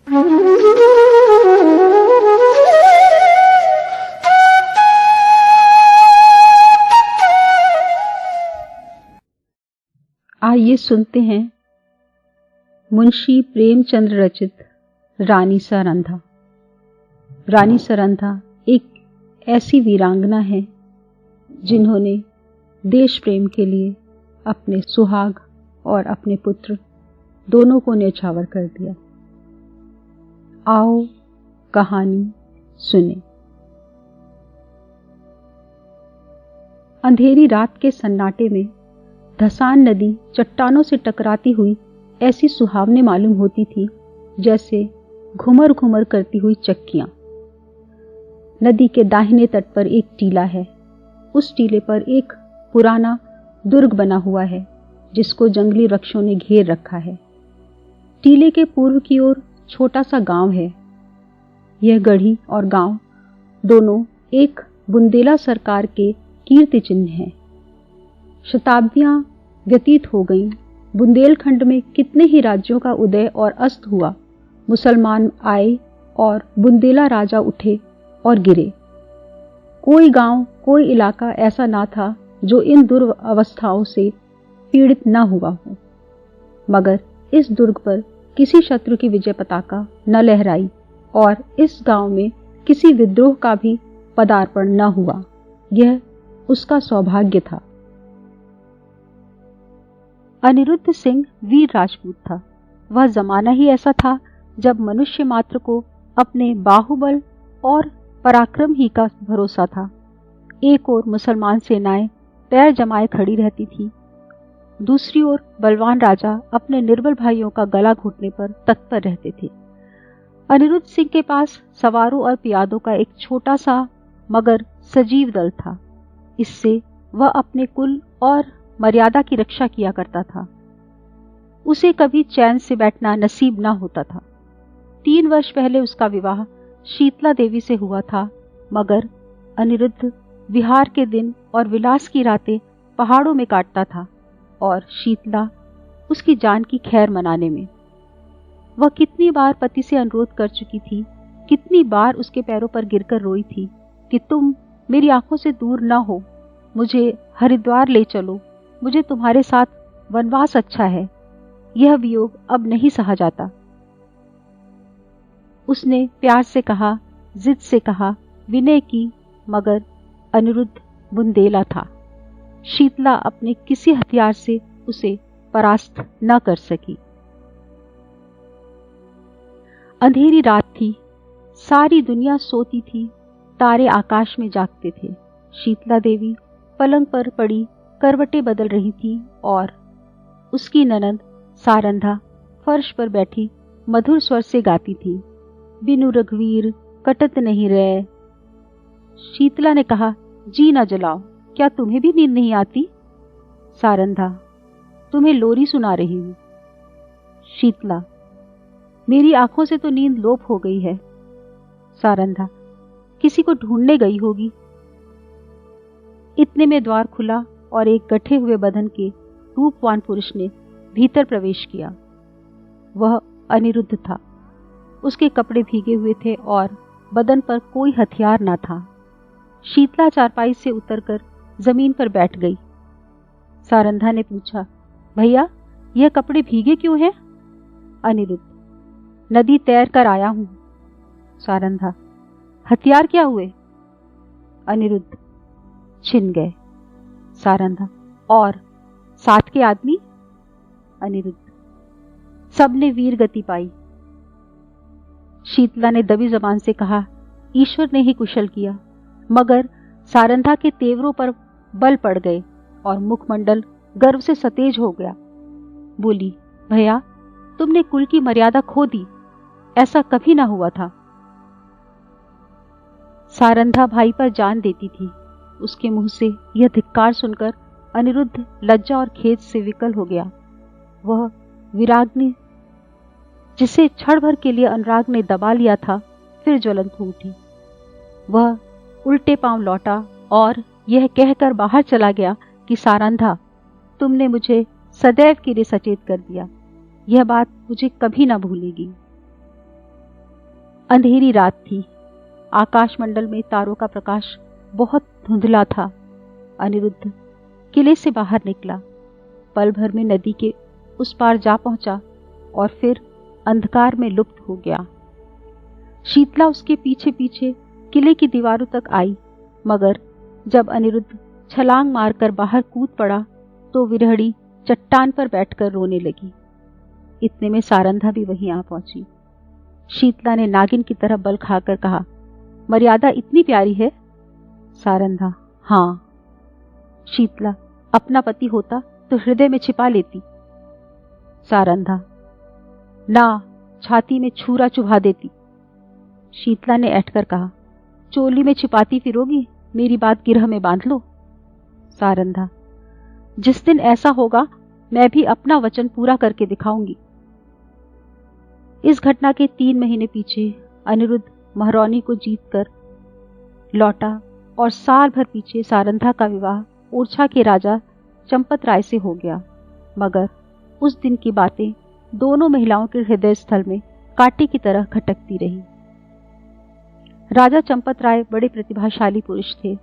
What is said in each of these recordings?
आइए सुनते हैं मुंशी प्रेमचंद्र रचित रानी सारंधा। रानी सारंधा एक ऐसी वीरांगना है जिन्होंने देश प्रेम के लिए अपने सुहाग और अपने पुत्र दोनों को न्यौछावर कर दिया। आओ कहानी सुने। अंधेरी रात के सन्नाटे में धसान नदी चट्टानों से टकराती हुई ऐसी सुहावनी मालूम होती थी जैसे घुमर घुमर करती हुई चक्कियां। नदी के दाहिने तट पर एक टीला है। उस टीले पर एक पुराना दुर्ग बना हुआ है जिसको जंगली वृक्षों ने घेर रखा है। टीले के पूर्व की ओर छोटा सा गांव है। यह गढ़ी और गांव दोनों एक बुंदेला सरकार के कीर्ति चिन्ह हैं। शताब्दियां व्यतीत हो गईं। बुंदेलखंड में कितने ही राज्यों का उदय और अस्त हुआ। मुसलमान आए और बुंदेला राजा उठे और गिरे। कोई गांव, कोई इलाका ऐसा ना था जो इन दुर्अवस्थाओं से पीड़ित न हुआ हो। मगर इस दुर्ग पर किसी शत्रु की विजय पताका न लहराई और इस गांव में किसी विद्रोह का भी पदार्पण न हुआ। यह उसका सौभाग्य था। अनिरुद्ध सिंह वीर राजपूत था। वह जमाना ही ऐसा था जब मनुष्य मात्र को अपने बाहुबल और पराक्रम ही का भरोसा था। एक ओर मुसलमान सेनाएं पैर जमाए खड़ी रहती थी, दूसरी ओर बलवान राजा अपने निर्बल भाइयों का गला घोटने पर तत्पर रहते थे। अनिरुद्ध सिंह के पास सवारों और पियादों का एक छोटा सा मगर सजीव दल था। इससे वह अपने कुल और मर्यादा की रक्षा किया करता था। उसे कभी चैन से बैठना नसीब न होता था। 3 वर्ष पहले उसका विवाह शीतला देवी से हुआ था, मगर अनिरुद्ध विहार के दिन और विलास की रातें पहाड़ों में काटता था और शीतला उसकी जान की खैर मनाने में। वह कितनी बार पति से अनुरोध कर चुकी थी, कितनी बार उसके पैरों पर गिरकर रोई थी कि तुम मेरी आंखों से दूर न हो, मुझे हरिद्वार ले चलो, मुझे तुम्हारे साथ वनवास अच्छा है, यह वियोग अब नहीं सहा जाता। उसने प्यार से कहा, जिद से कहा, विनय की, मगर अनिरुद्ध बुंदेला था। शीतला अपने किसी हथियार से उसे परास्त न कर सकी। अंधेरी रात थी, सारी दुनिया सोती थी, तारे आकाश में जागते थे। शीतला देवी पलंग पर पड़ी करवटें बदल रही थी और उसकी ननद सारंधा फर्श पर बैठी मधुर स्वर से गाती थी, बिनु रघुवीर कटत नहीं रहे। शीतला ने कहा, जी ना जलाओ, क्या तुम्हें भी नींद नहीं आती? सारंधा, तुम्हें लोरी सुना रही हूं। शीतला, मेरी आंखों से तो नींद लोप हो गई है। सारंधा, किसी को ढूंढने गई होगी। इतने में द्वार खुला और एक गठे हुए बदन के रूपवान पुरुष ने भीतर प्रवेश किया। वह अनिरुद्ध था। उसके कपड़े भीगे हुए थे और बदन पर कोई हथियार न था। शीतला चारपाई से उतरकर जमीन पर बैठ गई। सारंधा ने पूछा, भैया यह कपड़े भीगे क्यों हैं? अनिरुद्ध, नदी तैर कर आया हूं। सारंधा, हथियार क्या हुए? अनिरुद्ध, छिन गए। सारंधा, और साथ के आदमी? अनिरुद्ध, सबने वीर गति पाई। शीतला ने दबी जबान से कहा, ईश्वर ने ही कुशल किया। मगर सारंधा के तेवरों पर बल पड़ गए और मुखमंडल गर्व से सतेज हो गया। बोली, भैया तुमने कुल की मर्यादा खो दी, ऐसा कभी ना हुआ था। सारंधा भाई पर जान देती थी। उसके मुंह से यह धिक्कार सुनकर अनिरुद्ध लज्जा और खेद से विकल हो गया। वह विराग्नि जिसे क्षण भर के लिए अनुराग ने दबा लिया था, फिर ज्वलंत हो उठी। वह उल्टे पांव लौटा और यह कहकर बाहर चला गया कि सारंधा, तुमने मुझे सदैव के लिए सचेत कर दिया। यह बात मुझे कभी ना भूलेगी। अंधेरी रात थी। आकाशमंडल में तारों का प्रकाश बहुत धुंधला था। अनिरुद्ध किले से बाहर निकला, पल भर में नदी के उस पार जा पहुंचा और फिर अंधकार में लुप्त हो गया। शीतला उसके पीछे पीछे किले की दीवारों तक आई, मगर जब अनिरुद्ध छलांग मारकर बाहर कूद पड़ा तो विरहड़ी चट्टान पर बैठकर रोने लगी। इतने में सारंधा भी वहीं आ पहुंची। शीतला ने नागिन की तरह बल खाकर कहा, मर्यादा इतनी प्यारी है? सारंधा, हाँ। शीतला, अपना पति होता तो हृदय में छिपा लेती। सारंधा, ना, छाती में छुरा चुभा देती। शीतला ने ऐंठकर कहा, चोली में छिपाती फिरोगी, मेरी बात गिरह में बांध लो। सारंधा, जिस दिन ऐसा होगा मैं भी अपना वचन पूरा करके दिखाऊंगी। इस घटना के 3 महीने पीछे अनिरुद्ध महरौनी को जीतकर लौटा और साल भर पीछे सारंधा का विवाह ओरछा के राजा चंपत राय से हो गया। मगर उस दिन की बातें दोनों महिलाओं के हृदय स्थल में कांटे की तरह खटकती रही। राजा चंपत राय बड़े प्रतिभाशाली पुरुष थे।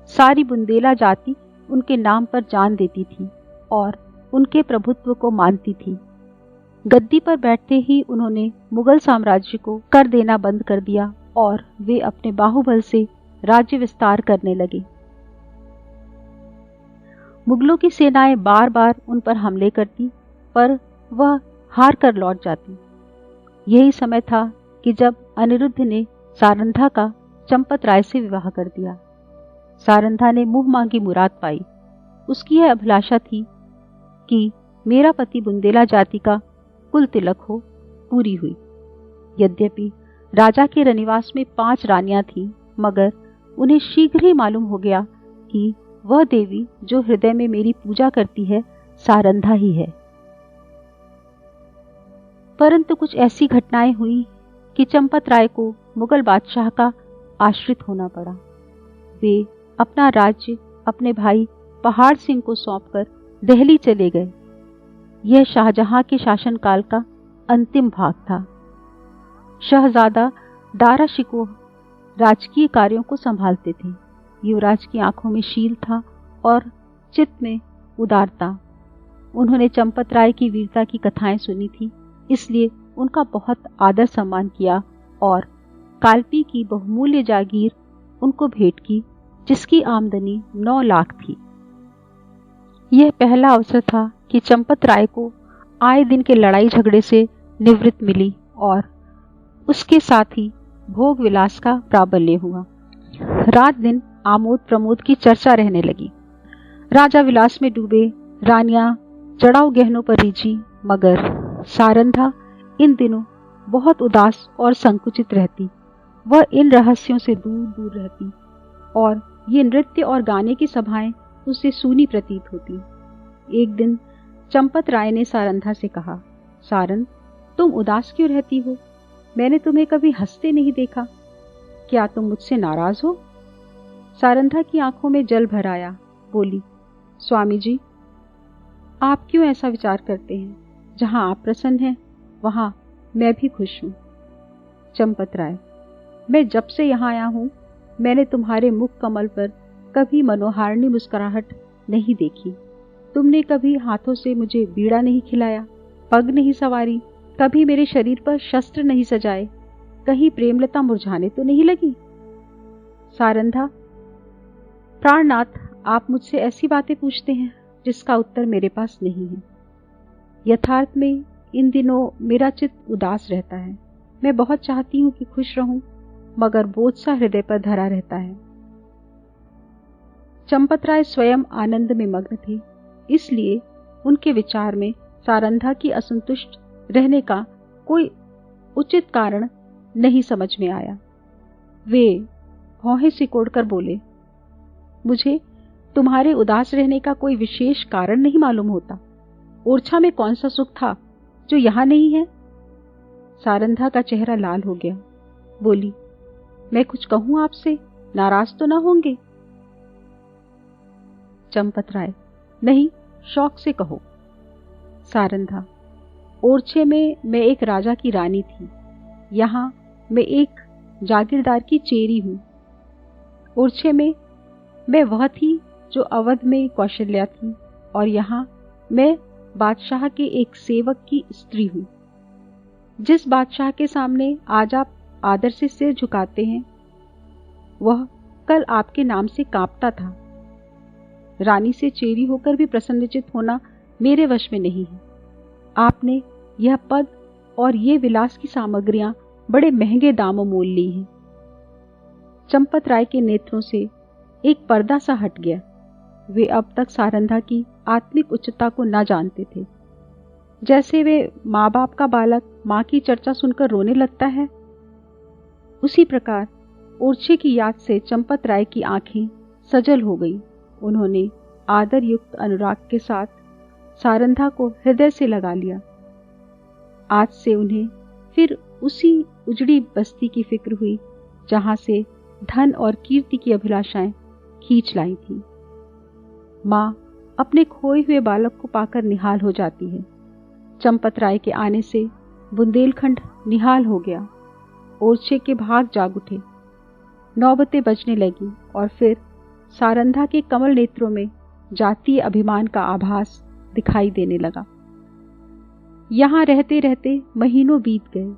सारी बुंदेला जाति उनके नाम पर जान देती थी और उनके प्रभुत्व को मानती थी। गद्दी पर बैठते ही उन्होंने मुगल साम्राज्य को कर देना बंद कर दिया और वे अपने बाहुबल से राज्य विस्तार करने लगे। मुगलों की सेनाएं बार बार उन पर हमले करती, पर वह हार कर लौट जाती। यही समय था कि जब अनिरुद्ध ने सारंधा का चंपत राय से विवाह कर दिया। सारंधा ने मुंह मांगी मुराद पाई। उसकी यह अभिलाषा थी कि मेरा पति बुंदेला जाति का कुल तिलक हो, पूरी हुई। यद्यपि राजा के रनिवास में 5 रानियां थीं, मगर उन्हें शीघ्र ही मालूम हो गया कि वह देवी जो हृदय में मेरी पूजा करती है सारंधा ही है। परंतु कुछ ऐसी घटनाएं हुई कि चंपत राय को मुगल बादशाह का आश्रित होना पड़ा। वे अपना राज्य अपने भाई पहाड़ सिंह को सौंपकर दिल्ली चले गए। यह शाहजहां के शासनकाल का अंतिम भाग था। शहजादा दारा शिकोह राजकीय कार्यों को संभालते थे। युवराज की आंखों में शील था और चित्त में उदारता। उन्होंने चंपत राय की वीरता की कथाएं सुनी थी, इसलिए उनका बहुत आदर सम्मान किया और कालपी की बहुमूल्य जागीर उनको भेंट की, जिसकी आमदनी 9 लाख थी। यह पहला अवसर था कि चंपत राय को आए दिन के लड़ाई झगड़े से निवृत्ति मिली और उसके साथ ही भोग विलास का प्राबल्य हुआ। रात दिन आमोद प्रमोद की चर्चा रहने लगी। राजा विलास में डूबे, रानियां जड़ाऊ गहनों पर रिझी, मगर सारंधा इन दिनों बहुत उदास और संकुचित रहती। वह इन रहस्यों से दूर दूर रहती और ये नृत्य और गाने की सभाएं उसे सूनी प्रतीत होती। एक दिन चंपत राय ने सारंधा से कहा, सारन, तुम उदास क्यों रहती हो? मैंने तुम्हें कभी हंसते नहीं देखा। क्या तुम मुझसे नाराज हो? सारंधा की आंखों में जल भर आया। बोली, स्वामी जी, आप क्यों ऐसा विचार करते हैं? जहां आप प्रसन्न हैं वहां मैं भी खुश हूं। चंपत राय, मैं जब से यहां आया हूं मैंने तुम्हारे मुख कमल पर कभी मनोहारिणी मुस्कुराहट नहीं देखी। तुमने कभी हाथों से मुझे बीड़ा नहीं खिलाया, पग नहीं सवारी, कभी मेरे शरीर पर शस्त्र नहीं सजाए, कहीं प्रेमलता मुरझाने तो नहीं लगी। सारंधा, प्राणनाथ, आप मुझसे ऐसी बातें पूछते हैं जिसका उत्तर मेरे पास नहीं है। यथार्थ में इन दिनों मेरा चित्त उदास रहता है। मैं बहुत चाहती हूं कि खुश रहूं, मगर बोझ सा हृदय पर धरा रहता है। चंपत राय स्वयं आनंद में मग्न थे, इसलिए उनके विचार में सारंधा की असंतुष्ट रहने का कोई उचित कारण नहीं समझ में आया। वे भौहें सिकोड़कर बोले, मुझे तुम्हारे उदास रहने का कोई विशेष कारण नहीं मालूम होता। ओरछा में कौन सा सुख था जो यहां नहीं है? सारंधा का चेहरा लाल हो गया। बोली, मैं कुछ कहूं आपसे, नाराज तो ना होंगे? चंपत राय, नहीं, शौक से कहो। सारंधा, ओरछे में मैं एक राजा की रानी थी। यहाँ मैं एक जागीरदार की चेरी हूँ। ओरछे में मैं वह थी जो अवध में कौशल्या थी, और यहाँ मैं बादशाह के एक सेवक की स्त्री हूँ। जिस बादशाह के सामने आज आप आदर से सिर झुकाते हैं, वह कल आपके नाम से कांपता था। रानी से चेरी होकर भी प्रसन्नचित होना मेरे वश में नहीं है। आपने यह पद और ये विलास की सामग्रियां बड़े महंगे दामों मोल ली हैं। चंपत राय के नेत्रों से एक पर्दा सा हट गया। वे अब तक सारंधा की आत्मिक उच्चता को न जानते थे। जैसे वे माँ बाप का बालक माँ की चर्चा सुनकर रोने लगता है, उसी प्रकार ओरछे की याद से चंपत राय की आंखें सजल हो गई। उन्होंने आदर युक्त अनुराग के साथ सारंधा को हृदय से लगा लिया। आज से उन्हें फिर उसी उजड़ी बस्ती की फिक्र हुई जहां से धन और कीर्ति की अभिलाषाएं खींच लाई थी। माँ अपने खोए हुए बालक को पाकर निहाल हो जाती है। चंपत राय के आने से बुंदेलखंड निहाल हो गया। ओरछे के भाग जाग उठे। नौबतें बजने लगी और फिर सारंधा के कमल नेत्रों में जातीय अभिमान का आभास दिखाई देने लगा। यहाँ रहते रहते महीनों बीत गए।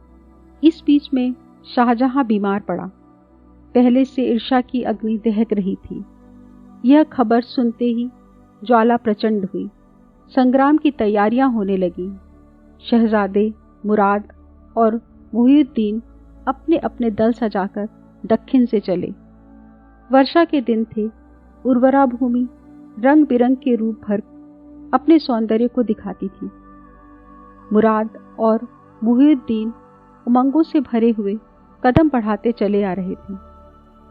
इस बीच में शाहजहां बीमार पड़ा। पहले से ईर्ष्या की अग्नि दहक रही थी। यह खबर सुनते ही ज्वाला प्रचंड हुई। संग्राम की तैयारियां होने लगी। शहजादे मुराद और मुहिउद्दीन अपने अपने दल सजाकर दक्षिण से चले। वर्षा के दिन थे। उर्वरा भूमि रंग बिरंग के रूप भर अपने सौंदर्य को दिखाती थी। मुराद और मुहिउद्दीन उमंगों से भरे हुए कदम बढ़ाते चले आ रहे थे।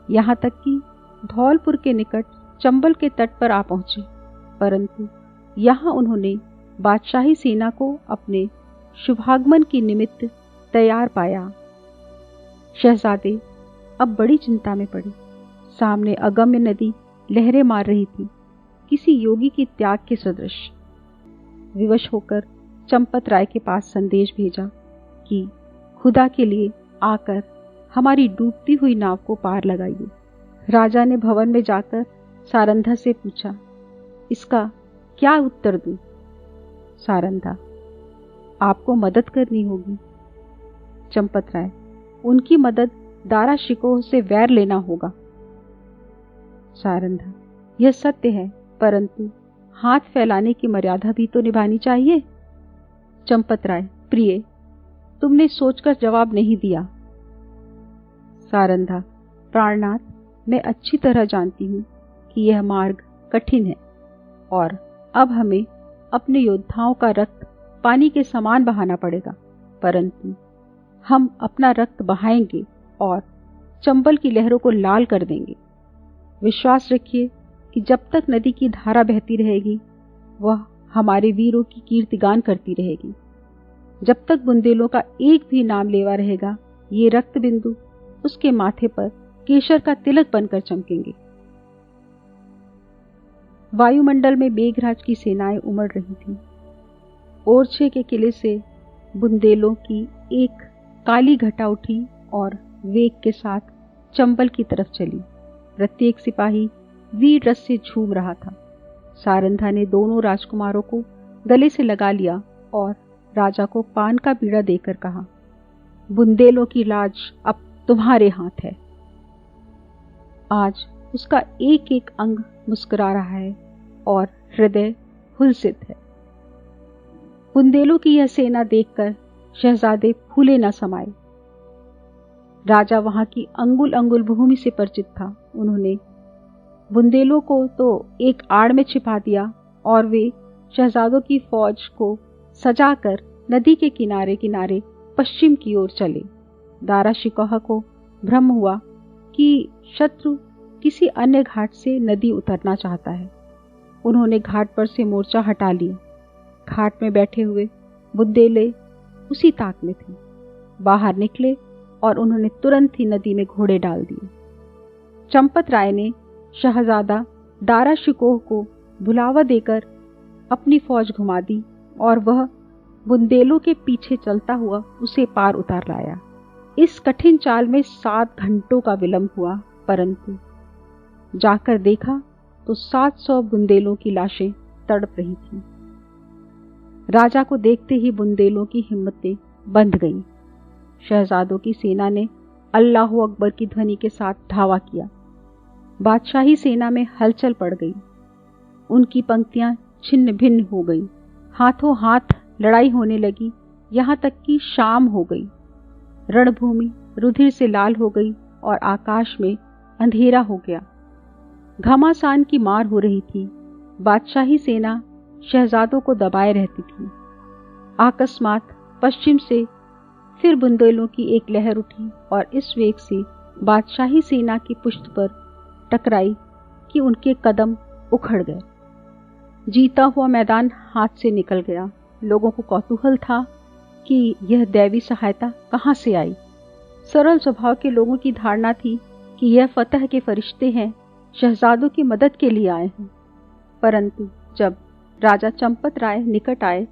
यहाँ तक कि धौलपुर के निकट चंबल के तट पर आ पहुंचे, परंतु यहाँ उन्होंने बादशाही सेना को अपने शुभागमन के निमित्त तैयार पाया। शहजादे अब बड़ी चिंता में पड़े। सामने अगम्य नदी लहरें मार रही थी, किसी योगी की त्याग के सदृश। विवश होकर चंपत राय के पास संदेश भेजा कि खुदा के लिए आकर हमारी डूबती हुई नाव को पार लगाइए। राजा ने भवन में जाकर सारंधा से पूछा, इसका क्या उत्तर दूं? सारंधा, आपको मदद करनी होगी। चंपत राय, उनकी मदद दारा शिकोह से वैर लेना होगा। सारंधा, यह सत्य है, परंतु हाथ फैलाने की मर्यादा भी तो निभानी चाहिए। चंपत राय, प्रिय, तुमने सोचकर जवाब नहीं दिया। सारंधा, प्राणनाथ, मैं अच्छी तरह जानती हूँ कि यह मार्ग कठिन है और अब हमें अपने योद्धाओं का रक्त पानी के समान बहाना पड़ेगा, परंतु हम अपना रक्त बहाएंगे और चंबल की लहरों को लाल कर देंगे। विश्वास रखिए कि जब तक नदी की धारा बहती रहेगी, वह हमारे वीरों की कीर्तिगान करती रहेगी। जब तक बुंदेलों का एक भी नाम लेवा रहेगा, ये रक्त बिंदु उसके माथे पर केशर का तिलक बनकर चमकेंगे। वायुमंडल में मेघराज की सेनाएं उमड़ रही थीं। ओरछे के किले से बुंदेलों की एक काली घटा उठी और वेग के साथ चंबल की तरफ चली। प्रत्येक सिपाही वीर रस से झूम रहा था। सारंधा ने दोनों राजकुमारों को गले से लगा लिया और राजा को पान का बीड़ा देकर कहा, बुंदेलों की लाज अब तुम्हारे हाथ है। आज उसका एक एक अंग मुस्कुरा रहा है और हृदय हुलसित है। बुंदेलों की यह सेना देखकर शहजादे फूले न समाये। राजा वहां की अंगुल अंगुल भूमि से परिचित था। उन्होंने बुंदेलों को तो एक आड़ में छिपा दिया और वे शहजादों की फौज को सजाकर नदी के किनारे किनारे पश्चिम की ओर चले। दारा शिकोह को भ्रम हुआ कि शत्रु किसी अन्य घाट से नदी उतरना चाहता है। उन्होंने घाट पर से मोर्चा हटा लिया। घाट में बैठे हुए बुंदेले उसी ताक में थे। बाहर निकले और उन्होंने तुरंत ही नदी में घोड़े डाल दिए। चंपत राय ने शहजादा दारा शिकोह को बुलावा देकर अपनी फौज घुमा दी और वह बुंदेलों के पीछे चलता हुआ उसे पार उतार लाया। इस कठिन चाल में 7 घंटों का विलंब हुआ, परंतु जाकर देखा तो 700 बुंदेलों की लाशें तड़प रही थीं। राजा को देखते ही बुंदेलों की हिम्मतें बंध गईं। शहजादों की सेना ने अल्लाह अकबर की ध्वनि के साथ धावा किया। बादशाही सेना में हलचल पड़ गई। उनकी पंक्तियां छिन्न भिन्न हो गई। हाथों हाथ लड़ाई होने लगी, यहाँ तक कि शाम हो गई। रणभूमि रुधिर से लाल हो गई और आकाश में अंधेरा हो गया। घमासान की मार हो रही थी। बादशाही सेना शहजादों को दबाए रहती थी। अकस्मात पश्चिम से फिर बुंदेलों की एक लहर उठी और इस वेग से बादशाही सेना की पुष्ट पर टकराई कि उनके कदम उखड़ गए। जीता हुआ मैदान हाथ से निकल गया। लोगों को कौतूहल था कि यह दैवी सहायता कहाँ से आई। सरल स्वभाव के लोगों की धारणा थी कि यह फतह के फरिश्ते हैं, शहजादों की मदद के लिए आए हैं। परंतु जब राजा चंपत राय निकट आए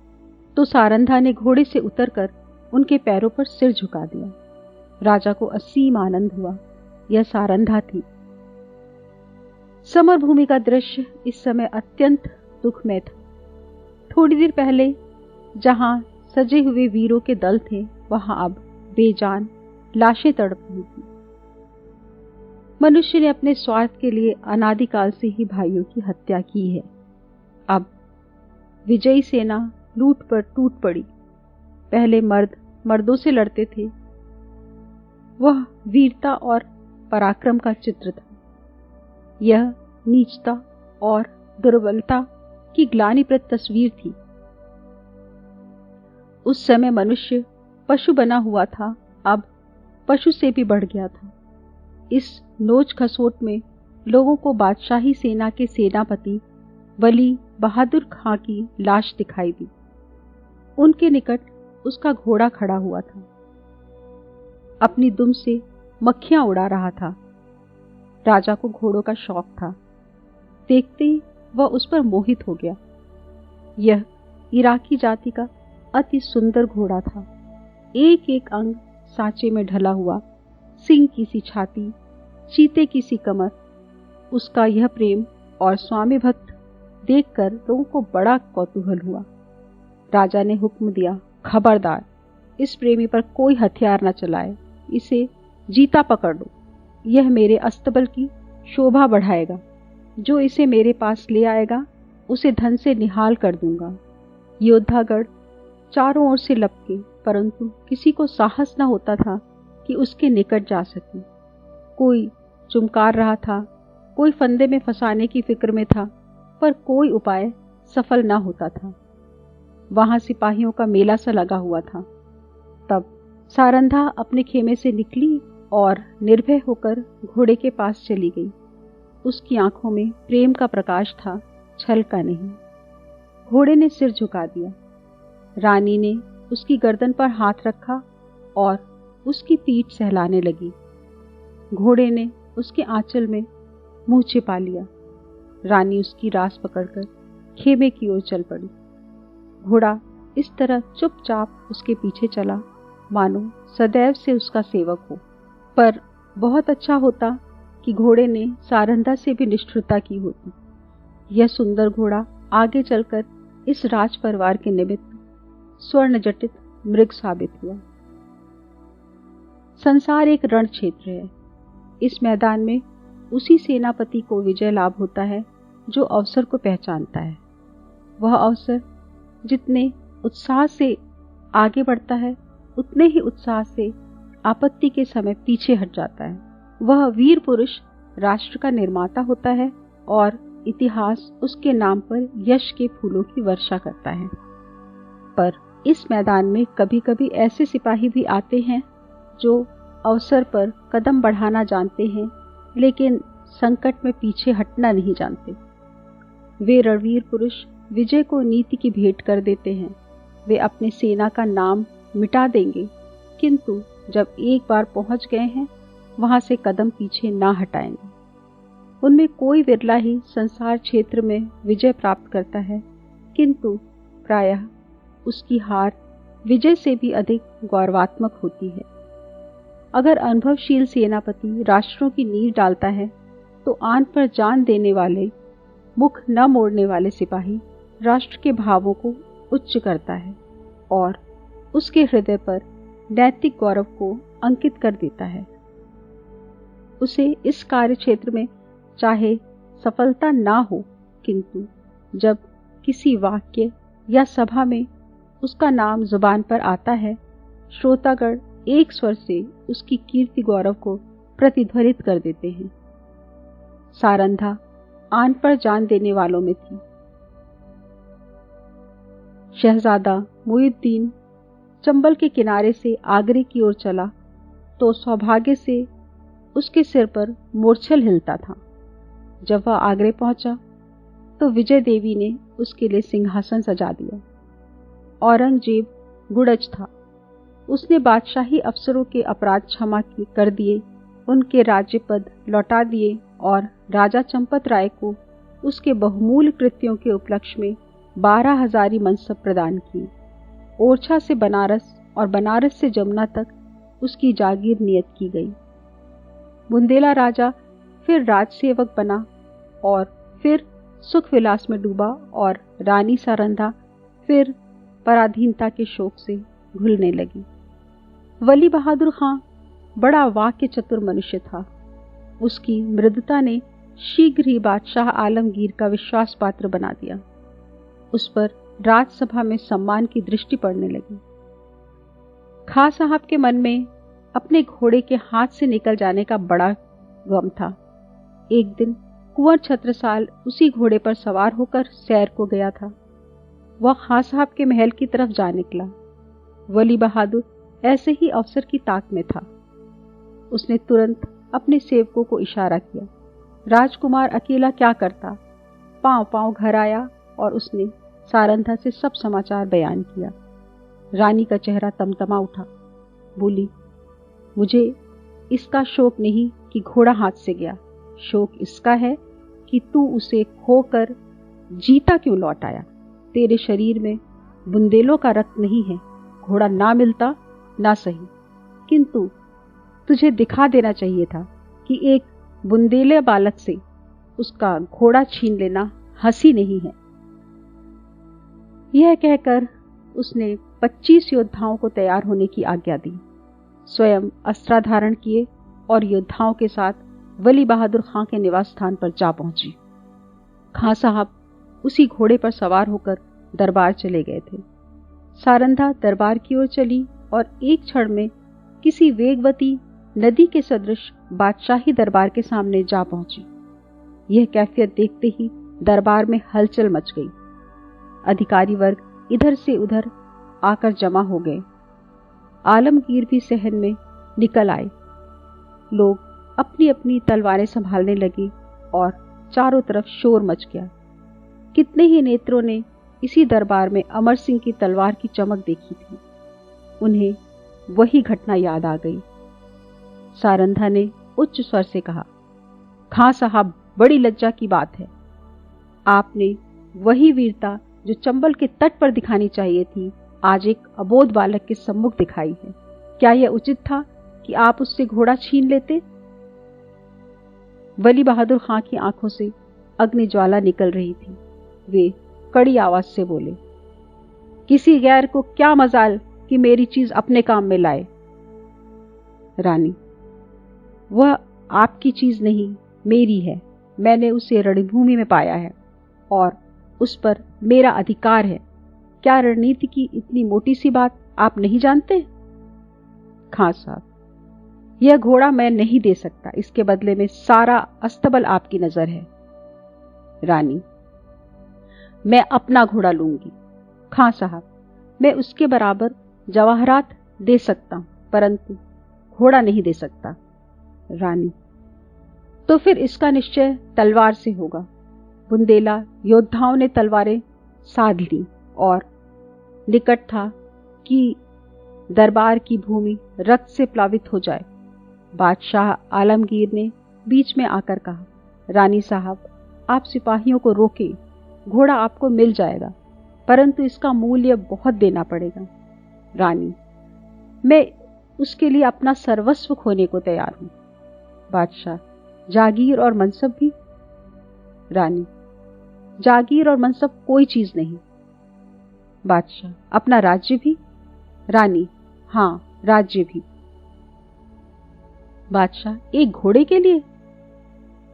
तो सारंधा ने घोड़े से उतरकर उनके पैरों पर सिर झुका दिया। राजा को असीम आनंद हुआ। यह सारंधा थी। समर भूमि का दृश्य इस समय अत्यंत दुखमय था। थोड़ी देर पहले जहां सजे हुए वीरों के दल थे, वहां अब बेजान लाशें तड़प रही थी। मनुष्य ने अपने स्वार्थ के लिए अनादिकाल से ही भाइयों की हत्या की है। अब विजयी सेना लूट पर टूट पड़ी। पहले मर्द मर्दों से लड़ते थे। वह वीरता और पराक्रम का चित्र था। यह नीचता और दुर्बलता की ग्लानिप्रद तस्वीर थी। उस समय मनुष्य पशु बना हुआ था, अब पशु से भी बढ़ गया था। इस नोच खसोट में लोगों को बादशाही सेना के सेनापति वली बहादुर खां की लाश दिखाई दी। उनके निकट उसका घोड़ा खड़ा हुआ था। अपनी दुम से मक्खियां उड़ा रहा था। राजा को घोड़ों का शौक था। देखते ही वह उस पर मोहित हो गया। यह इराकी जाति का अति सुंदर घोड़ा था। एक एक अंग सांचे में ढला हुआ, सिंह की सी छाती, चीते की सी कमर। उसका यह प्रेम और स्वामी भक्त देखकर लोगों को बड़ा कौतूहल हुआ। राजा ने हुक्म दिया, खबरदार, इस प्रेमी पर कोई हथियार न चलाए। इसे जीता पकड़ लो। यह मेरे अस्तबल की शोभा बढ़ाएगा। जो इसे मेरे पास ले आएगा उसे धन से निहाल कर दूंगा। योद्धागढ़ चारों ओर से लपके, परंतु किसी को साहस न होता था कि उसके निकट जा सके। कोई चुमकार रहा था, कोई फंदे में फंसाने की फिक्र में था, पर कोई उपाय सफल न होता था। वहां सिपाहियों का मेला सा लगा हुआ था। तब सारंधा अपने खेमे से निकली और निर्भय होकर घोड़े के पास चली गई। उसकी आंखों में प्रेम का प्रकाश था, छल का नहीं। घोड़े ने सिर झुका दिया। रानी ने उसकी गर्दन पर हाथ रखा और उसकी पीठ सहलाने लगी। घोड़े ने उसके आंचल में मुंह छिपा लिया। रानी उसकी रास पकड़कर खेमे की ओर चल पड़ी। घोड़ा इस तरह चुपचाप उसके पीछे चला मानो सदैव से उसका सेवक हो। पर बहुत अच्छा होता कि घोड़े ने सारंधा से भी निष्ठुरता की होती। यह सुंदर घोड़ा आगे चलकर इस राज परिवार के निमित्त स्वर्ण जटित मृग साबित हुआ। संसार एक रण क्षेत्र है। इस मैदान में उसी सेनापति को विजय लाभ होता है जो अवसर को पहचानता है। वह अवसर जितने उत्साह से आगे बढ़ता है, उतने ही उत्साह से आपत्ति के समय पीछे हट जाता है। वह वीर पुरुष राष्ट्र का निर्माता होता है और इतिहास उसके नाम पर यश के फूलों की वर्षा करता है। पर इस मैदान में कभी कभी ऐसे सिपाही भी आते हैं जो अवसर पर कदम बढ़ाना जानते हैं, लेकिन संकट में पीछे हटना नहीं जानते। वे रणवीर पुरुष विजय को नीति की भेंट कर देते हैं। वे अपने सेना का नाम मिटा देंगे, किंतु जब एक बार पहुंच गए हैं वहां से कदम पीछे ना हटाएंगे। उनमें कोई विरला ही संसार क्षेत्र में विजय प्राप्त करता है, किंतु प्रायः उसकी हार विजय से भी अधिक गौरवात्मक होती है। अगर अनुभवशील सेनापति राष्ट्रों की नींव डालता है तो आन पर जान देने वाले, मुख न मोड़ने वाले सिपाही राष्ट्र के भावों को उच्च करता है और उसके हृदय पर नैतिक गौरव को अंकित कर देता है। उसे इस कार्य क्षेत्र में चाहे सफलता ना हो, किंतु जब किसी वाक्य या सभा में उसका नाम जुबान पर आता है, श्रोतागण एक स्वर से उसकी कीर्ति गौरव को प्रतिध्वनित कर देते हैं। सारंधा आन पर जान देने वालों में थी। शहजादा मुइनुद्दीन चंबल के किनारे से आगरे की ओर चला तो सौभाग्य से उसके सिर पर मूर्छल हिलता था। जब वह आगरे पहुंचा तो विजय देवी ने उसके लिए सिंहासन सजा दिया। औरंगजेब गुडज था। उसने बादशाही अफसरों के अपराध क्षमा कर दिए, उनके राज्य पद लौटा दिए और राजा चंपत राय को उसके बहुमूल्य कृत्यों के उपलक्ष्य में 12,000 मनसब प्रदान किए। ओरछा से बनारस और बनारस से जमुना तक उसकी जागीर नियत की गई। बुंदेला राजा फिर राजसेवक बना और फिर सुख विलास में डूबा और रानी सारंधा फिर पराधीनता के शोक से घुलने लगी। वली बहादुर खां बड़ा वाक्य चतुर मनुष्य था। उसकी मृदुता ने शीघ्र ही बादशाह आलमगीर का विश्वास पात्र बना दिया। उस पर राजसभा में सम्मान की दृष्टि पड़ने लगी। खां साहब के मन में अपने घोड़े के हाथ से निकल जाने का बड़ा गम था। एक दिन कुंवर छत्रसाल उसी घोड़े पर सवार होकर सैर को गया था। वह खां साहब के महल की तरफ जा निकला। वली बहादुर ऐसे ही अवसर की ताक में था। उसने तुरंत अपने सेवकों को इशारा किया। राजकुमार अकेला क्या करता? पांव पांव घर आया और उसने सारंधा से सब समाचार बयान किया। रानी का चेहरा तमतमा उठा। बोली, मुझे इसका शोक नहीं कि घोड़ा हाथ से गया, शोक इसका है कि तू उसे खोकर जीता क्यों लौट आया। तेरे शरीर में बुंदेलों का रक्त नहीं है। घोड़ा ना मिलता ना सही, किंतु तुझे दिखा देना चाहिए था कि एक बुंदेले बालक से उसका घोड़ा छीन लेना हंसी नहीं है। यह कहकर उसने 25 योद्धाओं को तैयार होने की आज्ञा दी। स्वयं अस्त्राधारण किए और योद्धाओं के साथ वली बहादुर खां के निवास स्थान पर जा पहुंची। खां साहब उसी घोड़े पर सवार होकर दरबार चले गए थे। सारंधा दरबार की ओर चली और एक क्षण में किसी वेगवती नदी के सदृश बादशाही दरबार के सामने जा पहुंची। यह कैफियत देखते ही दरबार में हलचल मच गई। अधिकारी वर्ग इधर से उधर आकर जमा हो गए। आलमगीर भी सहन में निकल आए। लोग अपनी अपनी तलवारें संभालने लगे और चारों तरफ शोर मच गया। कितने ही नेत्रों ने इसी दरबार में अमर सिंह की तलवार की चमक देखी थी। उन्हें वही घटना याद आ गई। सारंधा ने उच्च स्वर से कहा, खां साहब, बड़ी लज्जा की बात है। आपने वही वीरता जो चंबल के तट पर दिखानी चाहिए थी, आज एक अबोध बालक के सम्मुख दिखाई है। क्या यह उचित था कि आप उससे घोड़ा छीन लेते? वली बहादुर खां की आंखों से अग्नि ज्वाला निकल रही थी। वे कड़ी आवाज से बोले, किसी गैर को क्या मजाल कि मेरी चीज अपने काम में लाए। रानी, वह आपकी चीज नहीं, मेरी है। मैंने उसे रणभूमि में पाया है और उस पर मेरा अधिकार है। क्या रणनीति की इतनी मोटी सी बात आप नहीं जानते? खां साहब, यह घोड़ा मैं नहीं दे सकता। इसके बदले में सारा अस्तबल आपकी नजर है। रानी, मैं अपना घोड़ा लूंगी। खां साहब, मैं उसके बराबर जवाहरात दे सकता हूं, परंतु घोड़ा नहीं दे सकता। रानी, तो फिर इसका निश्चय तलवार से होगा। बुंदेला योद्धाओं ने तलवारें साध ली और निकट था कि दरबार की भूमि रक्त से प्लावित हो जाए। बादशाह आलमगीर ने बीच में आकर कहा, रानी साहब, आप सिपाहियों को रोकें। घोड़ा आपको मिल जाएगा, परंतु इसका मूल्य बहुत देना पड़ेगा। रानी, मैं उसके लिए अपना सर्वस्व खोने को तैयार हूं। बादशाह, जागीर और मनसब भी? रानी, जागीर और मनसब कोई चीज नहीं। बादशाह, अपना राज्य भी? रानी, हां, राज्य भी। बादशाह, एक घोड़े के लिए?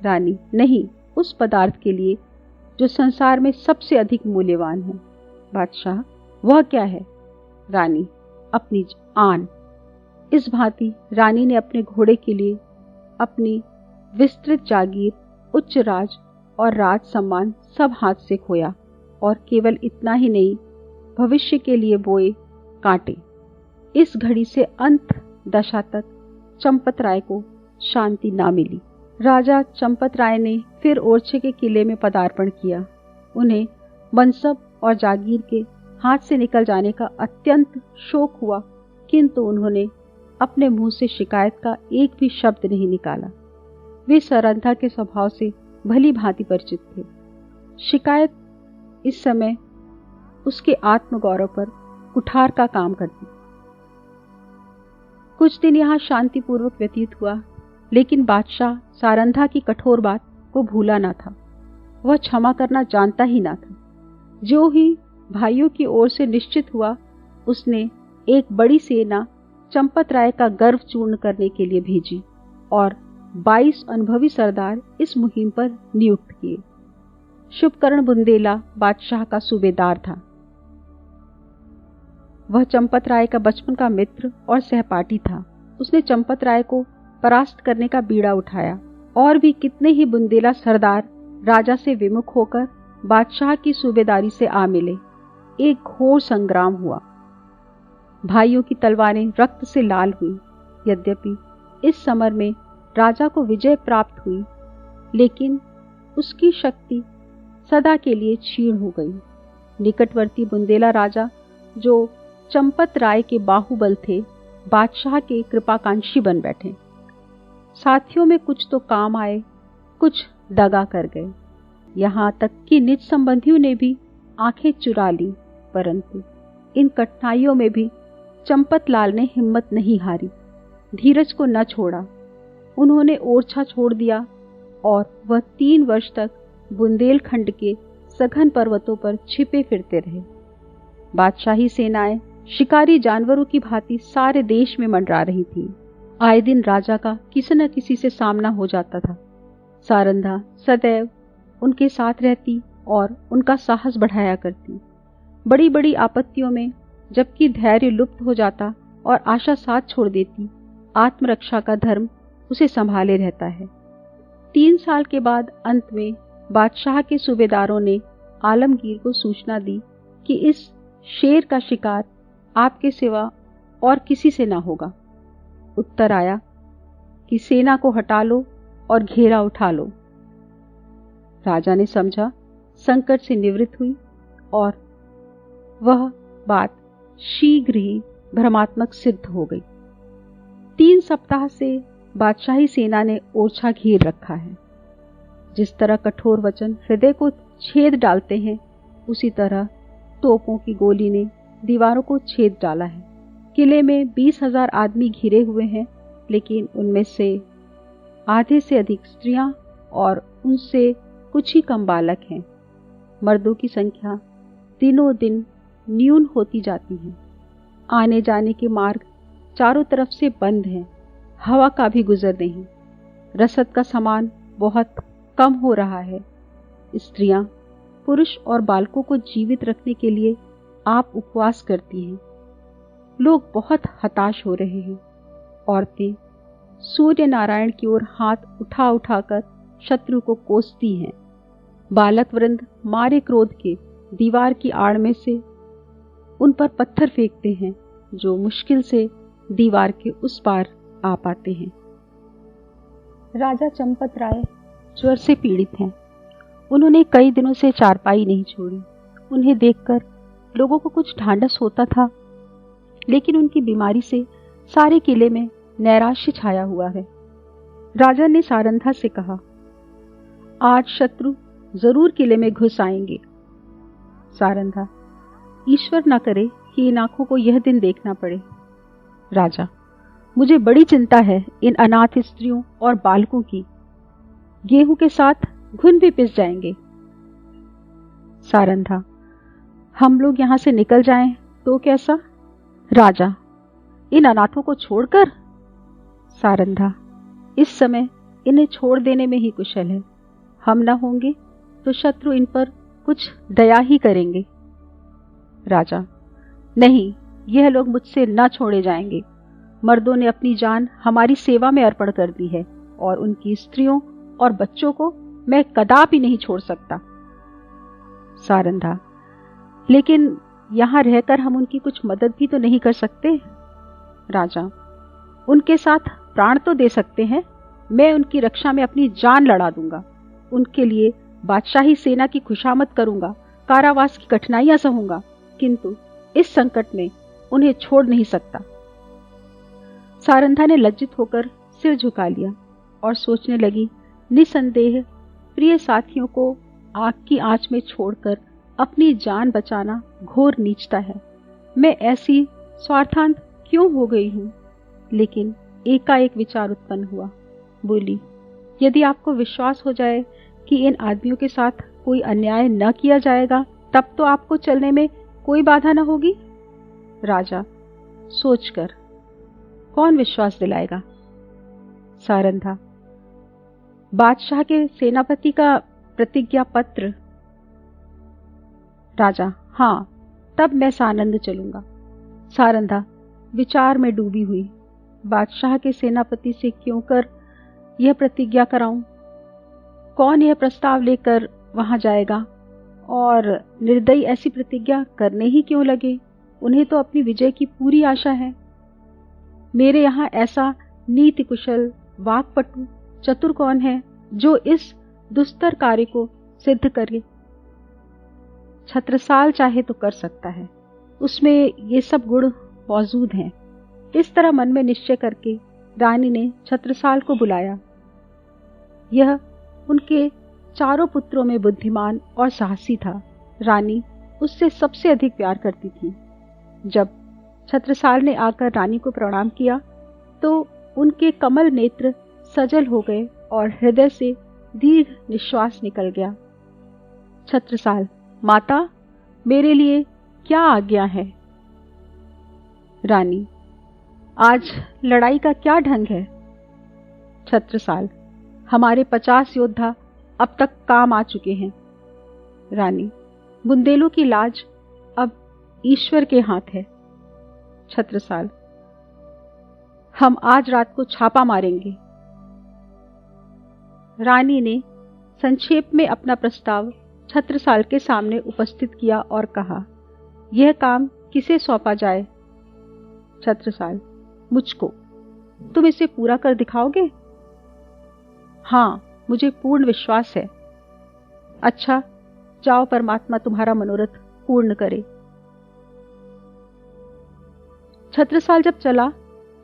रानी, नहीं, उस पदार्थ के लिए जो संसार में सबसे अधिक मूल्यवान है। बादशाह, वह क्या है? रानी, अपनी आन। इस भांति रानी ने अपने घोड़े के लिए अपनी विस्तृत जागीर, उच्च राज और राज सम्मान सब हाथ से खोया, और केवल इतना ही नहीं, भविष्य के लिए बोए कांटे। इस घड़ी से अंत दशा तक चंपत राय को शांति ना मिली। राजा चंपत राय ने फिर ओरछे के किले में पदार्पण किया। उन्हें मनसब और जागीर के हाथ से निकल जाने का अत्यंत शोक हुआ, किंतु उन्होंने अपने मुंह से शिकायत का एक भी शब्द नहीं निकाला। वे सारंधा के स्वभाव से भली भांति परिचित थे। शिकायत इस समय उसके आत्मगौरव पर कुठार का काम करती। कुछ दिन यहाँ शांतिपूर्वक व्यतीत हुआ, लेकिन बादशाह सारंधा की कठोर बात को भूला ना था। वह क्षमा करना जानता ही ना था। जो ही भाइयों की ओर से निश्चित हुआ, उसने एक बड़ी सेना चंपत राय का गर्व चूर्ण करने के लिए भेजी और 22 अनुभवी सरदार इस मुहिम पर नियुक्त किए। शुभकर्ण बुंदेला बादशाह का सूबेदार था। वह चंपत राय का बचपन का मित्र और सहपाठी था। उसने चंपत राय को परास्त करने का बीड़ा उठाया। और भी कितने ही बुंदेला सरदार राजा से विमुख होकर बादशाह की सूबेदारी से आ मिले। एक घोर संग्राम हुआ। भाइयों की तलवारें रक्त से लाल हुई। यद्यपि इस समर में राजा को विजय प्राप्त हुई, लेकिन उसकी शक्ति सदा के लिए क्षीण हो गई। निकटवर्ती बुंदेला राजा, जो चंपत राय के बाहुबल थे, बादशाह के कृपाकांक्षी बन बैठे। साथियों में कुछ तो काम आए, कुछ दगा कर गए। यहाँ तक कि निज संबंधियों ने भी आंखें चुरा ली, परंतु इन कठिनाइयों में भी चंपत लाल ने हिम्मत नहीं हारी, धीरज को न छोड़ा। उन्होंने ओरछा छोड़ दिया और वह 3 वर्ष तक बुंदेलखंड के सघन पर्वतों पर छिपे फिरते रहे। बादशाही सेनाएं शिकारी जानवरों की भांति सारे देश में मंडरा रही थी। आए दिन राजा का किसी न किसी से सामना हो जाता था। सारंधा सदैव उनके साथ रहती और उनका साहस बढ़ाया करती। बड़ी बड़ी आपत्तियों में जबकि धैर्य लुप्त हो जाता और आशा साथ छोड़ देती, आत्मरक्षा का धर्म उसे संभाले रहता है। 3 साल के बाद अंत में बादशाह के सूबेदारों ने आलमगीर को सूचना दी कि इस शेर का शिकार आपके सिवा और किसी से ना होगा। उत्तर आया कि सेना को हटा लो और घेरा उठा लो। राजा ने समझा संकट से निवृत्त हुई और वह बात शीघ्र ही भ्रमात्मक सिद्ध हो गई। 3 सप्ताह से बादशाही सेना ने ओरछा घेर रखा है। जिस तरह कठोर वचन हृदय को छेद डालते हैं, उसी तरह तोपों की गोली ने दीवारों को छेद डाला है। किले में 20,000 आदमी घिरे हुए हैं, लेकिन उनमें से आधे से अधिक स्त्रियां और उनसे कुछ ही कम बालक हैं। मर्दों की संख्या दिनों दिन न्यून होती जाती है। आने जाने के मार्ग चारों तरफ से बंद हैं। हवा का भी गुजर नहीं। रसद का सामान बहुत कम हो रहा है। स्त्रियां, पुरुष और बालकों को जीवित रखने के लिए आप उपवास करती हैं। लोग बहुत हताश हो रहे हैं। औरतें सूर्य नारायण की ओर हाथ उठा उठाकर शत्रु को कोसती हैं। बालक वृंद मारे क्रोध के दीवार की आड़ में से उन पर पत्थर फेंकते हैं, जो मुश्किल से दीवार के उस पार आ पाते हैं। राजा चंपत राय ज्वर से पीड़ित हैं। उन्होंने कई दिनों से चारपाई नहीं छोड़ी। उन्हें देखकर लोगों को कुछ ढांढस होता था, लेकिन उनकी बीमारी से सारे किले में नैराश्य छाया हुआ है। राजा ने सारंधा से कहा, आज शत्रु जरूर किले में घुस आएंगे। सारंधा, ईश्वर न करे कि इन आंखों को यह दिन देखना पड़े। राजा, मुझे बड़ी चिंता है इन अनाथ स्त्रियों और बालकों की। गेहूं के साथ घुन भी पिस जाएंगे। सारंधा, हम लोग यहां से निकल जाएं तो कैसा? राजा, इन अनाथों को छोड़कर? सारंधा, इस समय इन्हें छोड़ देने में ही कुशल है। हम न होंगे तो शत्रु इन पर कुछ दया ही करेंगे। राजा, नहीं, यह लोग मुझसे न छोड़े जाएंगे। मर्दों ने अपनी जान हमारी सेवा में अर्पण कर दी है और उनकी स्त्रियों और बच्चों को मैं कदापि नहीं छोड़ सकता। सारंधा, लेकिन यहां रहकर हम उनकी कुछ मदद भी तो नहीं कर सकते। राजा, उनके साथ प्राण तो दे सकते हैं। मैं उनकी रक्षा में अपनी जान लड़ा दूंगा। उनके लिए बादशाही सेना की खुशामद करूंगा, कारावास की कठिनाइयां सहूंगा, किंतु इस संकट में उन्हें छोड़ नहीं सकता। सारंधा ने लज्जित होकर सिर झुका लिया और सोचने लगी, निसंदेह प्रिय साथियों को आग की आंच में छोड़कर अपनी जान बचाना घोर नीचता है। मैं ऐसी स्वार्थांत क्यों हो गई हूं? लेकिन एकाएक विचार उत्पन्न हुआ। बोली, यदि आपको विश्वास हो जाए कि इन आदमियों के साथ कोई अन्याय न किया जाएगा, तब तो आपको चलने में कोई बाधा न होगी। राजा, सोचकर कौन विश्वास दिलाएगा? सारंधा, बादशाह के सेनापति का प्रतिज्ञा पत्र। राजा, हाँ, तब मैं सानंद चलूंगा। सारंधा विचार में डूबी हुई। बादशाह के सेनापति से क्यों कर यह प्रतिज्ञा कराऊं? कौन यह प्रस्ताव लेकर वहां जाएगा? और निर्दयी ऐसी प्रतिज्ञा करने ही क्यों लगे? उन्हें तो अपनी विजय की पूरी आशा है। मेरे यहाँ ऐसा नीति कुशल, वाक्पटु, चतुर कौन है जो इस दुस्तर कार्य को सिद्ध करे? छत्रसाल चाहे तो कर सकता है, उसमें ये सब गुण मौजूद हैं। इस तरह मन में निश्चय करके रानी ने छत्रसाल को बुलाया। यह उनके चारों पुत्रों में बुद्धिमान और साहसी था। रानी उससे सबसे अधिक प्यार करती थी। जब छत्रसाल ने आकर रानी को प्रणाम किया तो उनके कमल नेत्र सजल हो गए और हृदय से दीर्घ निश्वास निकल गया। छत्रसाल, माता, मेरे लिए क्या आज्ञा है? रानी, आज लड़ाई का क्या ढंग है? छत्रसाल, हमारे 50 योद्धा अब तक काम आ चुके हैं। रानी, बुंदेलों की लाज अब ईश्वर के हाथ है। छत्रसाल, हम आज रात को छापा मारेंगे। रानी ने संक्षेप में अपना प्रस्ताव छत्रसाल के सामने उपस्थित किया और कहा, यह काम किसे सौंपा जाए? छत्रसाल, मुझको। तुम इसे पूरा कर दिखाओगे? हाँ, मुझे पूर्ण विश्वास है। अच्छा, जाओ, परमात्मा तुम्हारा मनोरथ पूर्ण करे। छत्रसाल जब चला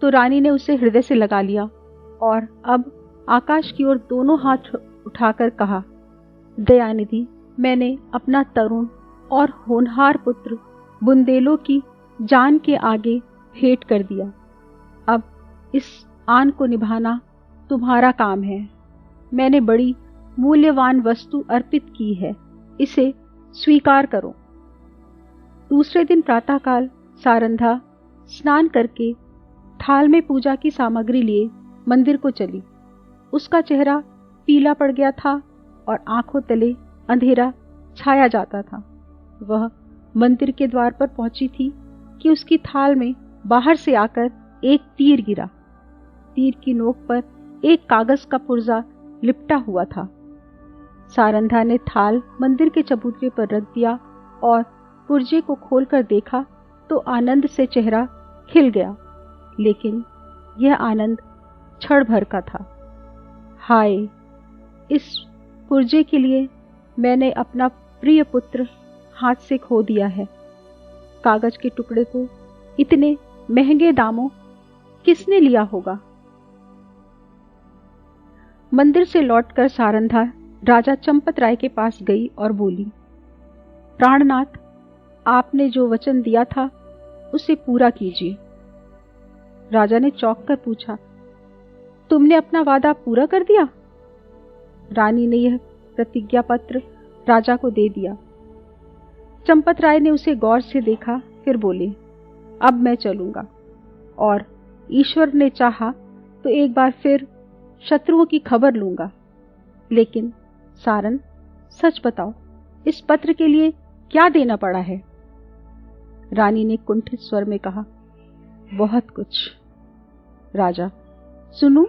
तो रानी ने उसे हृदय से लगा लिया और अब आकाश की ओर दोनों हाथ उठाकर कहा, दयानिधि, मैंने अपना तरुण और होनहार पुत्र बुंदेलों की जान के आगे भेंट कर दिया। अब इस आन को निभाना तुम्हारा काम है। मैंने बड़ी मूल्यवान वस्तु अर्पित की है, इसे स्वीकार करो। दूसरे दिन प्रातःकाल सारंधा स्नान करके थाल में पूजा की सामग्री लिए मंदिर को चली। उसका चेहरा पीला पड़ गया था और आंखों तले अंधेरा छाया जाता था। वह मंदिर के द्वार पर पहुंची थी कि उसकी थाल में बाहर से आकर एक तीर गिरा। तीर की नोक पर एक कागज का पुर्जा लिपटा हुआ था। सारंधा ने थाल मंदिर के चबूतरे पर रख दिया और पुर्जे को खोलकर देखा तो आनंद से चेहरा खिल गया, लेकिन यह आनंद क्षण भर का था। हाय, इस पुर्जे के लिए मैंने अपना प्रिय पुत्र हाथ से खो दिया है। कागज के टुकड़े को इतने महंगे दामों किसने लिया होगा? मंदिर से लौटकर सारंधा राजा चंपत राय के पास गई और बोली, प्राणनाथ, आपने जो वचन दिया था उसे पूरा कीजिए। राजा ने चौंक कर पूछा, तुमने अपना वादा पूरा कर दिया? रानी ने यह प्रतिज्ञा पत्र राजा को दे दिया। चंपत राय ने उसे गौर से देखा, फिर बोले, अब मैं चलूंगा, और ईश्वर ने चाहा तो एक बार फिर शत्रुओं की खबर लूंगा। लेकिन सारन, सच बताओ, इस पत्र के लिए क्या देना पड़ा है? रानी ने कुंठित स्वर में कहा, बहुत कुछ। राजा, सुनूं?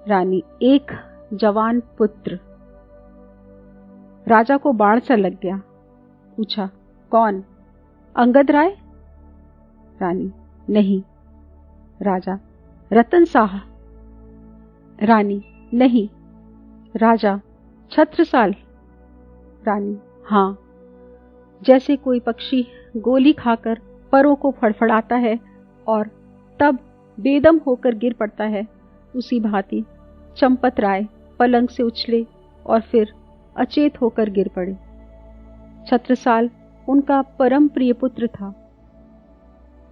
रानी, एक जवान पुत्र। राजा को बाण सा लग गया। पूछा, कौन? अंगद राय? रानी, नहीं। राजा, रतन साहा? रानी, नहीं। राजा, छत्रसाल? रानी, हाँ। जैसे कोई पक्षी गोली खाकर परों को फड़फड़ाता है और तब बेदम होकर गिर पड़ता है, उसी भांति चंपत राय पलंग से उछले और फिर अचेत होकर गिर पड़े। छत्रसाल उनका परम प्रिय पुत्र था।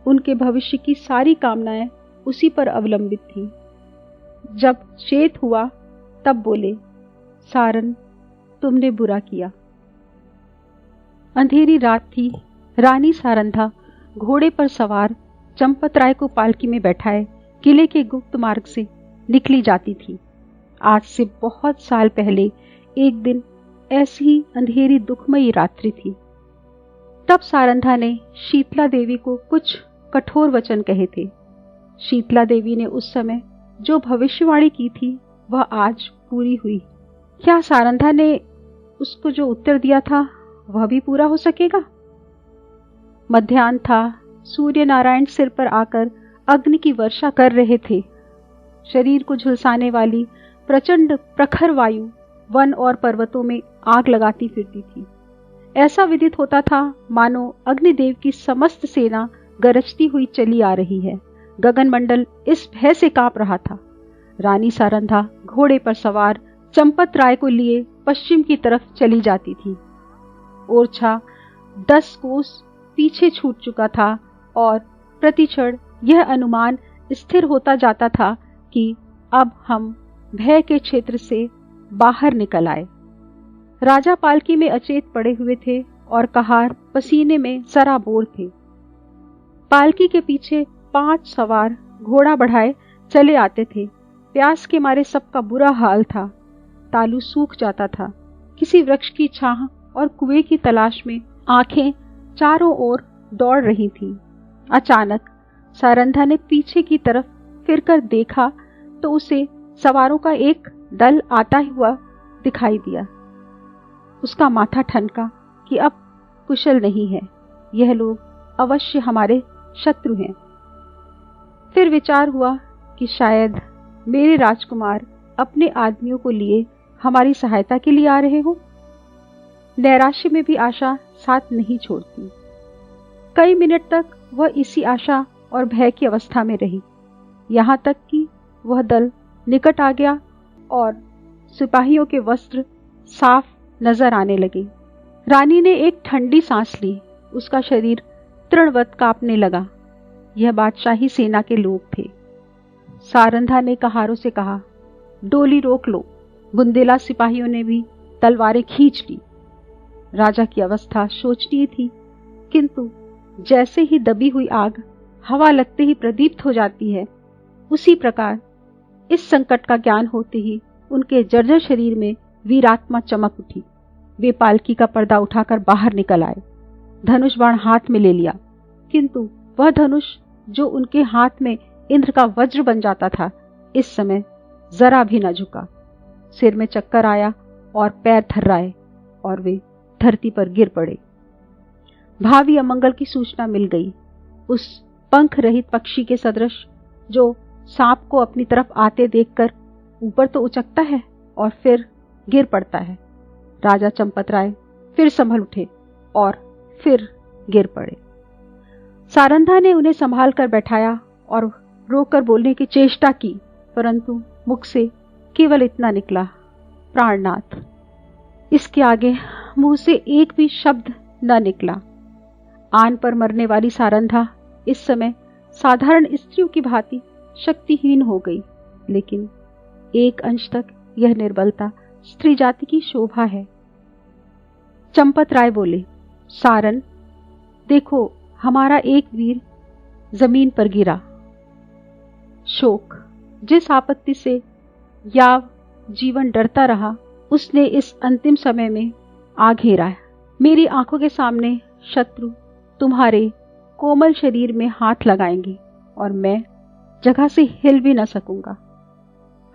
उनके भविष्य की सारी कामनाएं उसी पर अवलंबित थी। जब चेत हुआ तब बोले, सारन, तुमने बुरा किया। अंधेरी रात थी। रानी सारंधा घोड़े पर सवार चंपत राय को पालकी में बैठाए किले के गुप्त मार्ग से निकली जाती थी। आज से बहुत साल पहले एक दिन ऐसी ही अंधेरी दुखमयी रात्रि थी। तब सारंधा ने शीतला देवी को कुछ कठोर वचन कहे थे। शीतला देवी ने उस समय जो भविष्यवाणी की थी वह आज पूरी हुई। क्या सारंधा ने उसको जो उत्तर दिया था वह भी पूरा हो सकेगा? मध्याह्न था। सूर्य नारायण सिर पर आकर अग्नि की वर्षा कर रहे थे। शरीर को झुलसाने वाली प्रचंड प्रखर वायु वन और पर्वतों में आग लगाती फिरती थी। ऐसा विदित होता था मानो अग्निदेव की समस्त सेना गरजती हुई चली आ रही है। गगनमंडल इस भय से कांप रहा था। रानी सारंधा घोड़े पर सवार चंपत राय को लिए पश्चिम की तरफ चली जाती थी। ओरछा 10 कोस पीछे छूट चुका था और प्रतिक्षण यह अनुमान स्थिर होता जाता था कि अब हम भय के क्षेत्र से बाहर निकल आए। राजा पालकी में अचेत पड़े हुए थे और कहार पसीने में सराबोर थे। पालकी के पीछे 5 सवार घोड़ा बढ़ाए चले आते थे। प्यास के मारे सबका बुरा हाल था। तालू सूख जाता था। किसी वृक्ष की छाह और कुएं की तलाश में आंखें चारों ओर दौड़ रही थीं। अचानक सारंधा ने पीछे की तरफ फिरकर देखा तो उसे सवारों का एक दल आता हुआ दिखाई दिया। उसका माथा ठनका कि अब कुशल नहीं है, यह लोग अवश्य हमारे शत्रु हैं। फिर विचार हुआ कि शायद मेरे राजकुमार अपने आदमियों को लिए हमारी सहायता के लिए आ रहे हो। नैराश्य में भी आशा साथ नहीं छोड़ती। कई मिनट तक वह इसी आशा और भय की अवस्था में रही, यहाँ तक कि वह दल निकट आ गया और सिपाहियों के वस्त्र साफ नजर आने लगे। रानी ने एक ठंडी सांस ली। उसका शरीर तृणवत कांपने लगा। यह बादशाही सेना के लोग थे। सारंधा ने कहारों से कहा, डोली रोक लो। बुंदेला सिपाहियों ने भी तलवारें खींच ली। राजा की अवस्था शोचनीय थी, किंतु जैसे ही दबी हुई आग हवा लगते ही प्रदीप्त हो जाती है, उसी प्रकार इस संकट का ज्ञान होते ही उनके जर्जर शरीर में वीरात्मा चमक उठी। वे पालकी का पर्दा उठाकर बाहर निकल आए। धनुष बाण हाथ में ले लिया, किंतु वह धनुष जो उनके हाथ में इंद्र का वज्र बन जाता था, इस समय जरा भी न झुका। सिर में चक्कर आया और पैर थर्राए और वे धरती पर गिर पड़े। भावी अमंगल की सूचना मिल गई। उस पंख रहित पक्षी के सदृश जो सांप को अपनी तरफ आते देखकर ऊपर तो उचकता है और फिर गिर पड़ता है। राजा चंपत राय फिर संभल उठे और फिर गिर पड़े। सारंधा ने उन्हें संभाल कर बैठाया और रोकर बोलने की चेष्टा की, परंतु मुख से केवल इतना निकला, प्राणनाथ। इसके आगे मुंह से एक भी शब्द न निकला। आन पर मरने वाली सारंधा इस समय साधारण स्त्रियों की भांति शक्तिहीन हो गई, लेकिन एक अंश तक यह निर्बलता स्त्री जाति की शोभा है। चंपत राय बोले, सारन, देखो हमारा एक वीर जमीन पर गिरा। शोक, जिस आपत्ति से याव जीवन डरता रहा, उसने इस अंतिम समय में आ घेरा है। मेरी आंखों के सामने शत्रु तुम्हारे कोमल शरीर में हाथ लगाएंगे और मैं जगह से हिल भी न सकूंगा।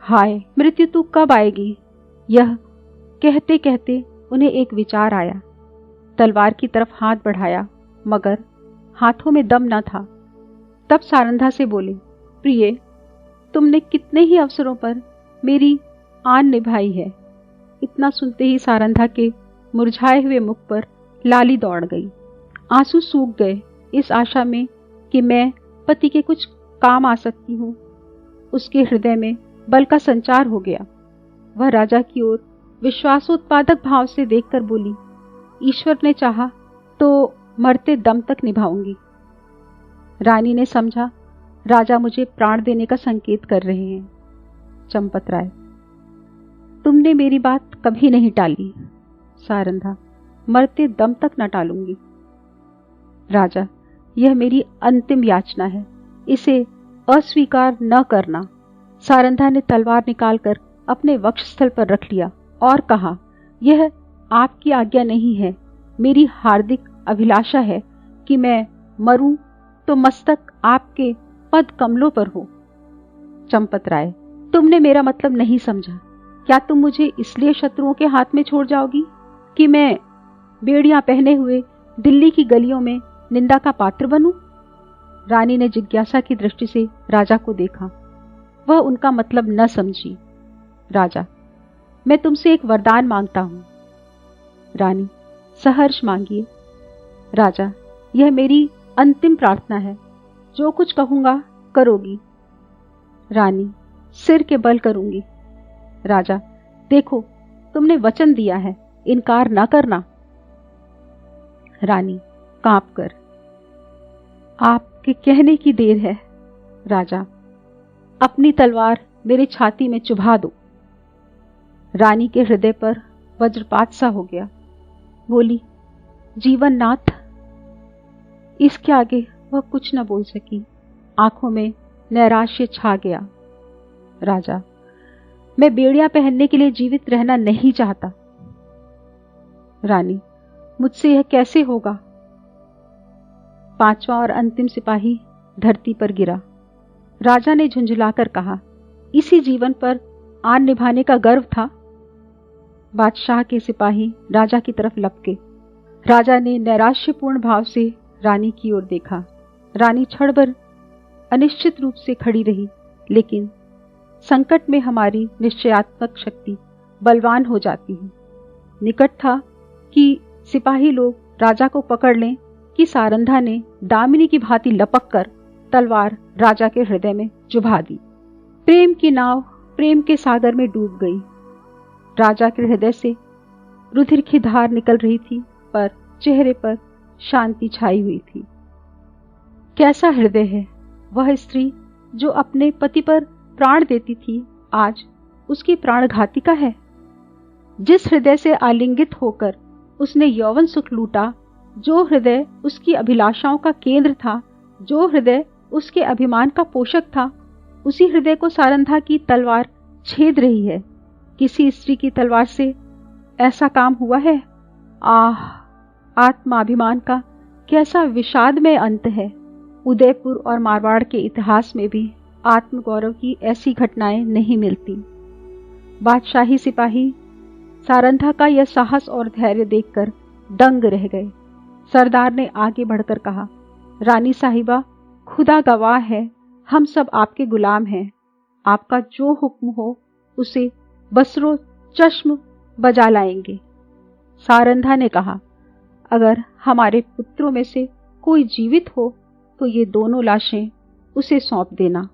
हाय, मृत्यु तू कब आएगी? यह कहते कहते उन्हें एक विचार आया। तलवार की तरफ हाथ बढ़ाया, मगर हाथों में दम न था। तब सारंधा से बोले, प्रिय, तुमने कितने ही अवसरों पर मेरी आन निभाई है। इतना सुनते ही सारंधा के मुरझाए हुए मुख पर लाली दौड़ गई। आंसू सूख गए इस आशा में कि मैं पति के कुछ काम आ सकती हूँ। उसके हृदय में बल का संचार हो गया। वह राजा की ओर विश्वासोत्पादक भाव से देखकर बोली, ईश्वर ने चाहा तो मरते दम तक निभाऊंगी। रानी ने समझा राजा मुझे प्राण देने का संकेत कर रहे हैं। चंपत राय, तुमने मेरी बात कभी नहीं टाली। सारंधा, मरते दम तक न टालूंगी। राजा, यह मेरी अंतिम याचना है, इसे अस्वीकार न करना। सारंधा ने तलवार निकालकर अपने वक्षस्थल पर रख लिया और कहा, यह आपकी आज्ञा नहीं है। मेरी हार्दिक अभिलाषा है कि मैं मरूं तो मस्तक आपके पद कमलों पर हो। चंपत राय, तुमने मेरा मतलब नहीं समझा। क्या तुम मुझे इसलिए शत्रुओं के हाथ में छोड़ जाओगी कि मैं बेड़ियां पहने हुए दिल्ली की गलियों में निंदा का पात्र बनूं? रानी ने जिज्ञासा की दृष्टि से राजा को देखा। वह उनका मतलब न समझी। राजा, मैं तुमसे एक वरदान मांगता हूं। रानी, सहर्ष मांगिए। राजा, यह मेरी अंतिम प्रार्थना है। जो कुछ कहूंगा करोगी। रानी, सिर के बल करूंगी। राजा, देखो तुमने वचन दिया है, इनकार न करना। रानी कांपकर, आपके कहने की देर है। राजा, अपनी तलवार मेरी छाती में चुभा दो। रानी के हृदय पर वज्रपात सा हो गया। बोली, जीवन नाथ। इसके आगे वह कुछ न बोल सकी। आंखों में नैराश्य छा गया। राजा, मैं बेड़ियां पहनने के लिए जीवित रहना नहीं चाहता। रानी, मुझसे यह कैसे होगा? पांचवा और अंतिम सिपाही धरती पर गिरा। राजा ने झुंझलाकर कहा, इसी जीवन पर आन निभाने का गर्व था। बादशाह के सिपाही राजा की तरफ लपके। राजा ने नैराश्यपूर्ण भाव से रानी की ओर देखा। रानी क्षण भर अनिश्चित रूप से खड़ी रही, लेकिन संकट में हमारी निश्चयात्मक शक्ति बलवान हो जाती है। निकट था कि सिपाही लोग राजा को पकड़ लें कि सारंधा ने दामिनी की भांति लपक कर तलवार राजा के हृदय में चुभा दी। प्रेम की नाव प्रेम के सागर में डूब गई। राजा के हृदय से रुधिर की धार निकल रही थी, पर चेहरे पर शांति छाई हुई थी। कैसा हृदय है वह स्त्री जो अपने पति पर प्राण देती थी, आज उसकी प्राणघातिका है। जिस हृदय से आलिंगित होकर उसने यौवन सुख लूटा, जो हृदय उसकी अभिलाषाओं का केंद्र था, जो हृदय उसके अभिमान का पोषक था, उसी हृदय को सारंधा की तलवार छेद रही है। किसी स्त्री की तलवार से ऐसा काम हुआ है? आह, आत्माभिमान का कैसा विषादमय अंत है। उदयपुर और मारवाड़ के इतिहास में भी आत्मगौरव की ऐसी घटनाएं नहीं मिलती। बादशाही सिपाही सारंधा का यह साहस और धैर्य देखकर दंग रह गए। सरदार ने आगे बढ़कर कहा, रानी साहिबा, खुदा गवाह है, हम सब आपके गुलाम हैं। आपका जो हुक्म हो उसे बसरो चश्म बजा लाएंगे। सारंधा ने कहा, अगर हमारे पुत्रों में से कोई जीवित हो तो ये दोनों लाशें उसे सौंप देना।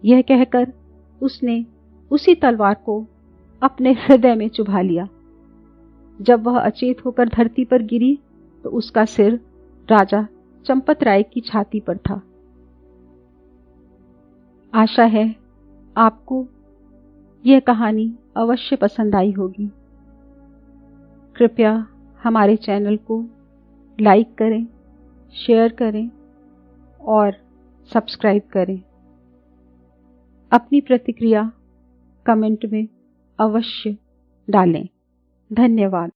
यह कहकर उसने उसी तलवार को अपने हृदय में चुभा लिया। जब वह अचेत होकर धरती पर गिरी तो उसका सिर राजा चंपत राय की छाती पर था। आशा है आपको यह कहानी अवश्य पसंद आई होगी। कृपया हमारे चैनल को लाइक करें, शेयर करें और सब्सक्राइब करें। अपनी प्रतिक्रिया कमेंट में अवश्य डालें। धन्यवाद।